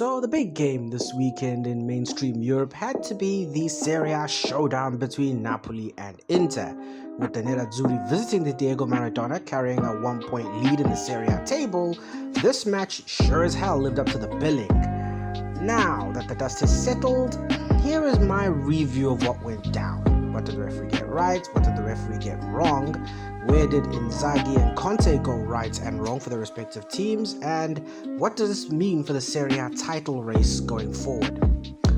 So the big game this weekend in mainstream Europe had to be the Serie A showdown between Napoli and Inter, with the Nerazzurri visiting the Diego Maradona carrying a 1-point lead in the Serie A table. This match sure as hell lived up to the billing. Now that the dust has settled, here is my review of what went down. What did the referee get right? What did the referee get wrong? Where did Inzaghi and Conte go right and wrong for their respective teams? And what does this mean for the Serie A title race going forward?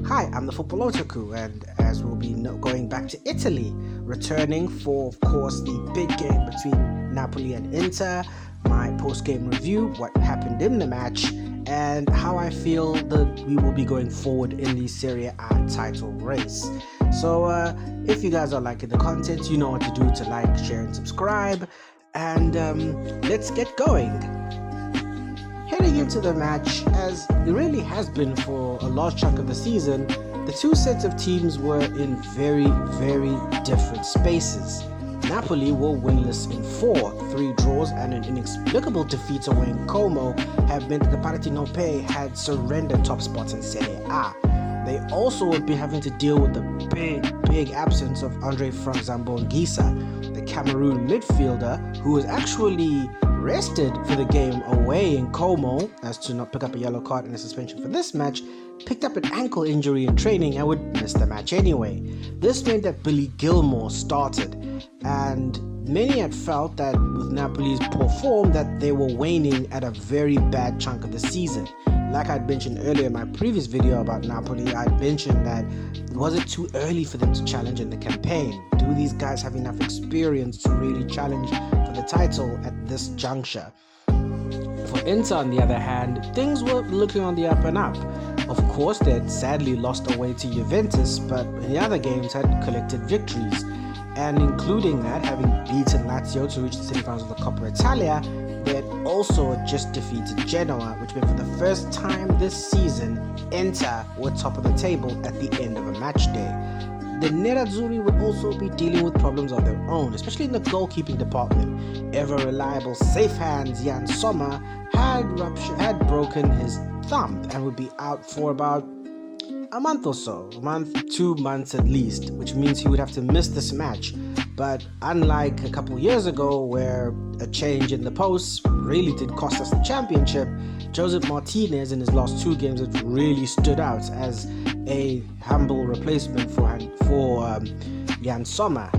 Hi, I'm the Football Otaku, and as we'll be going back to Italy, returning for, of course, the big game between Napoli and Inter, my post-game review, what happened in the match, and how I feel that we will be going forward in the Serie A title race. So if you guys are liking the content, you know what to do to like, share, and subscribe. And let's get going. Heading into the match, as it really has been for a large chunk of the season, the two sets of teams were in very, very different spaces. Napoli were winless in 3 draws, and an inexplicable defeat away in Como have meant that the Partinope had surrendered top spots in Serie A. They also would be having to deal with the big absence of Andre Frank Zambonghisa, the Cameroon midfielder who was actually rested for the game away in Como, as to not pick up a yellow card and a suspension for this match, picked up an ankle injury in training and would miss the match anyway. This meant that Billy Gilmour started, and many had felt that with Napoli's poor form that they were waning at a very bad chunk of the season. Like I'd mentioned earlier in my previous video about Napoli, I'd mentioned that was it too early for them to challenge in the campaign? Do these guys have enough experience to really challenge for the title at this juncture? For Inter, on the other hand, things were looking on the up and up. Of course, they had sadly lost away to Juventus, but in the other games had collected victories. And including that, having beaten Lazio to reach the semi-finals of the Coppa Italia, they had also just defeated Genoa, which meant for the first time this season, Inter were top of the table at the end of a match day. The Nerazzurri would also be dealing with problems of their own, especially in the goalkeeping department. Ever-reliable safe hands Jan Sommer had broken his thumb and would be out for about a month or so, 2 months at least, which means he would have to miss this match. But unlike a couple years ago where a change in the posts really did cost us the championship, Joseph Martinez in his last 2 games had really stood out as a humble replacement for Jan Sommer.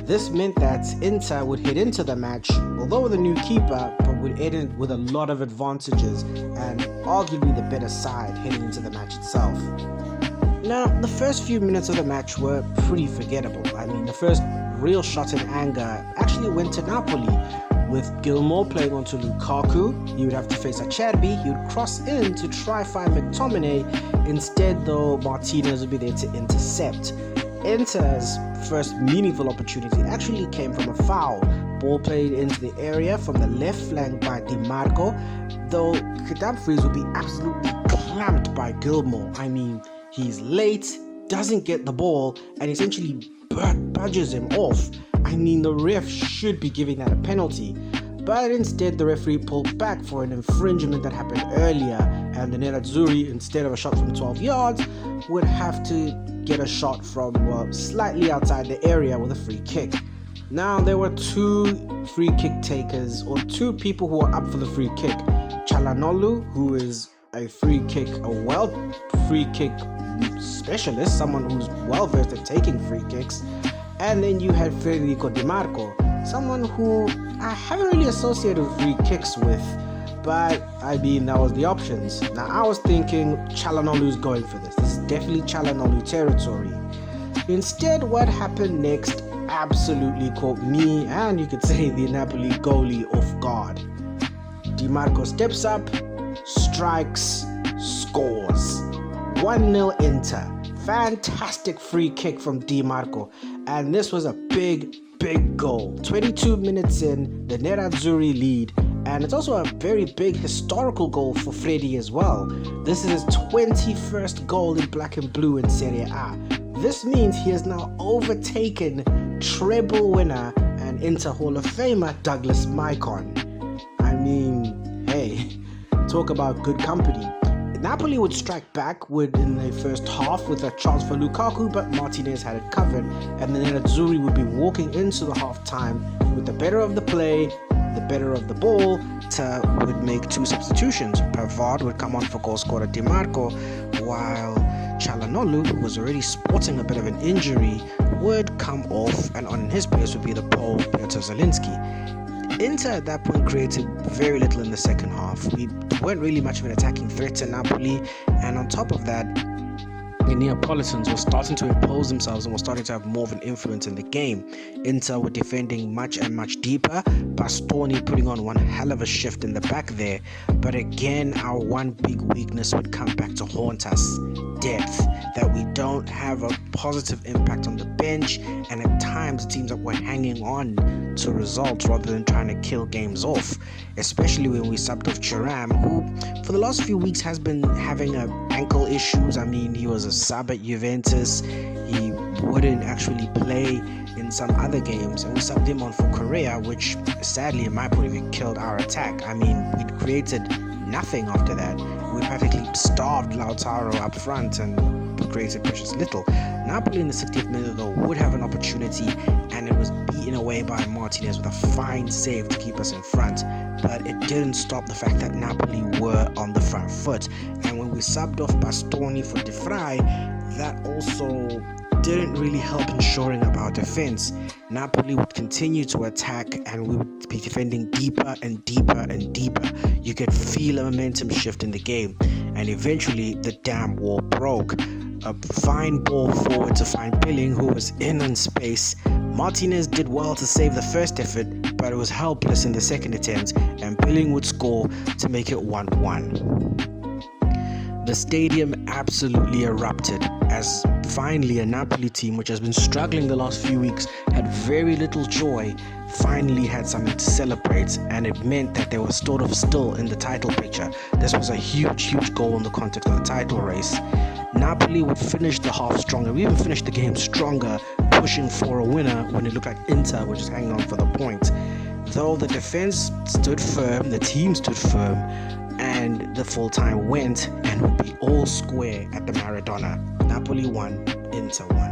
This meant that Inter would head into the match, although with a new keeper, but would head in with a lot of advantages and arguably the better side heading into the match itself. Now, the first few minutes of the match were pretty forgettable. I mean, the first real shot in anger actually went to Napoli, with Gilmour playing onto Lukaku. He would have to face Acerbi. He would cross in to try find McTominay. Instead, though, Martinez would be there to intercept. Inter's first meaningful opportunity actually came from a foul. Ball played into the area from the left flank by Di Marco, though Dumfries would be absolutely clamped by Gilmour. I mean, he's late, doesn't get the ball, and essentially budges him off. I mean, the ref should be giving that a penalty, but instead the referee pulled back for an infringement that happened earlier, and the Nerazzurri, instead of a shot from 12 yards, would have to get a shot from slightly outside the area with a free kick. Now, there were 2 free kick takers, or 2 people who were up for the free kick. Çalhanoğlu, who is a free kick specialist, someone who's well versed at taking free kicks, and then you had Federico Di Marco, someone who I haven't really associated with free kicks with, but I mean, that was the options. Now, I was thinking Çalhanoğlu's going for this. This is definitely Çalhanoğlu territory. Instead, what happened next absolutely caught me, and you could say the Napoli goalie, off guard. Di Marco steps up, strikes, scores. 1-0 Inter. Fantastic free kick from Di Marco, and this was a big goal. 22 minutes in, the Nerazzurri lead, and it's also a very big historical goal for Freddy as well. This is his 21st goal in black and blue in Serie A. This means he has now overtaken treble winner and Inter Hall of Famer Douglas Maicon. I mean, hey, talk about good company. Napoli would strike back in the first half with a chance for Lukaku, but Martinez had it covered, and the Nerazzurri would be walking into the half-time with the better of the play, the better of the ball. Would make two substitutions. Pavard would come on for goal scorer Di Marco, while Çalhanoğlu, who was already sporting a bit of an injury, would come off, and on his place would be the Pole Piotr Zielinski. Inter at that point created very little in the second half. We weren't really much of an attacking threat to Napoli, and on top of that, the Neapolitans were starting to impose themselves and were starting to have more of an influence in the game. Inter were defending much deeper, Bastoni putting on one hell of a shift in the back there, but again our one big weakness would come back to haunt us: depth. That we don't have a positive impact on the bench, and at times it seems like we're hanging on to results rather than trying to kill games off, especially when we subbed off Thuram, who for the last few weeks has been having ankle issues. I mean, he was a sub at Juventus, he wouldn't actually play in some other games, and we subbed him on for Korea, which sadly in my point of view killed our attack. I mean, we'd created nothing after that. We practically starved Lautaro up front and created precious little. Napoli in the 60th minute though would have an opportunity, and it was beaten away by Martinez with a fine save to keep us in front, but it didn't stop the fact that Napoli were on the front foot. And when we subbed off Bastoni for De Vrij, that also didn't really help in shoring up our defense. Napoli would continue to attack, and we would be defending deeper and deeper and deeper. You could feel a momentum shift in the game, and eventually the damn wall broke. A fine ball forward to find Billing, who was in space. Martinez did well to save the first effort, but it was helpless in the second attempt, and Billing would score to make it 1-1. The stadium absolutely erupted as finally a Napoli team, which has been struggling the last few weeks, had very little joy, finally had something to celebrate, and it meant that they were sort of still in the title picture. This was a huge goal in the context of the title race. Napoli would finish the half stronger. We even finished the game stronger, pushing for a winner when it looked like Inter were just hanging on for the point. Though the defense stood firm, the team stood firm, and the full time went, and would be all square at the Maradona. Napoli won, Inter won.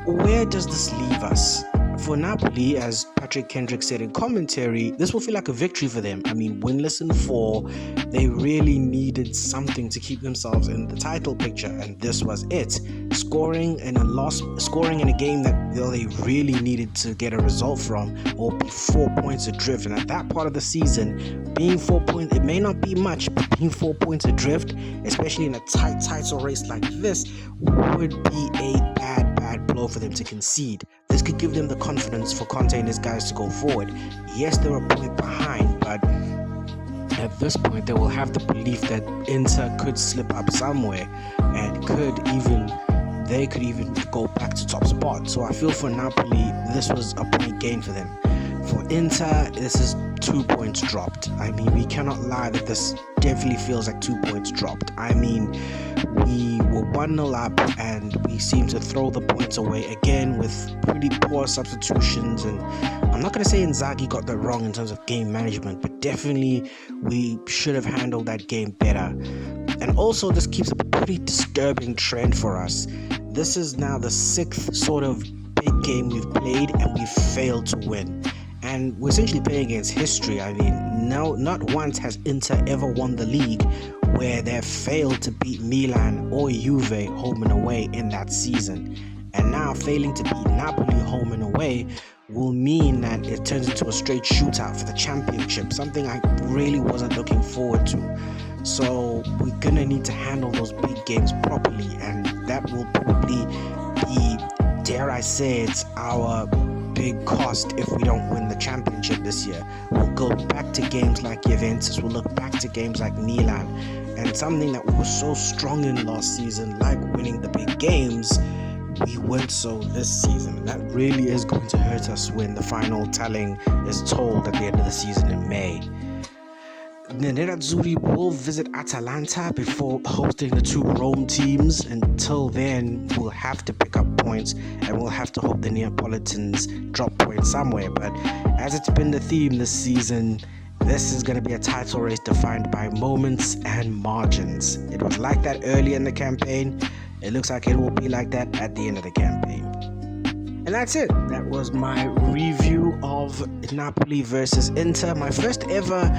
Where does this leave us? For Napoli, as Patrick Kendrick said in commentary, this will feel like a victory for them. I mean, winless in 4, they really needed something to keep themselves in the title picture, and this was it. Scoring in a game that they really needed to get a result from, or be 4 points adrift. And at that part of the season, being 4 points, it may not be much, but being 4 points adrift, especially in a tight title race like this, would be a bad blow for them to concede. This could give them the confidence for Conte and his guys to go forward. Yes, they're a point behind, but at this point they will have the belief that Inter could slip up somewhere, and they could even go back to top spot. So I feel for Napoli, this was a point gain for them. For Inter, this is 2 points dropped. I mean, we cannot lie that this definitely feels like 2 points dropped. I mean, we were 1-0 up, and we seemed to throw the points away again with pretty poor substitutions. And I'm not going to say Inzaghi got that wrong in terms of game management, but definitely we should have handled that game better. And also, this keeps a pretty disturbing trend for us. This is now the 6th sort of big game we've played, and we've failed to win. And we're essentially playing against history. I mean, not once has Inter ever won the league where they've failed to beat Milan or Juve home and away in that season. And now failing to beat Napoli home and away will mean that it turns into a straight shootout for the championship, something I really wasn't looking forward to. So we're gonna need to handle those big games properly, and that will probably be, dare I say, it's our big cost if we don't win the championship this year. We'll go back to games like Juventus, we'll look back to games like Milan, and something that we were so strong in last season, like winning the big games, we weren't so this season. And that really is going to hurt us when the final telling is told at the end of the season in May. The Nerazzurri will visit Atalanta before hosting the 2 Rome teams. Until then, we'll have to pick up points, and we'll have to hope the Neapolitans drop points somewhere. But as it's been the theme this season, This is going to be a title race defined by moments and margins. It was like that early in the campaign. It looks like it will be like that at the end of the campaign. And that's it. That was my review of Napoli versus Inter. My first ever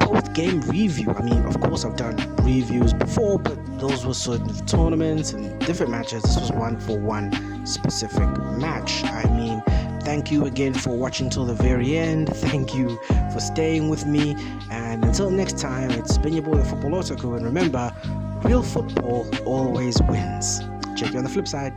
post-game review. I mean, of course, I've done reviews before, but those were sort of tournaments and different matches. This was one for one specific match. I mean, thank you again for watching till the very end. Thank you for staying with me. And until next time, it's been your boy, the Football Otaku. And remember, real football always wins. Check you on the flip side.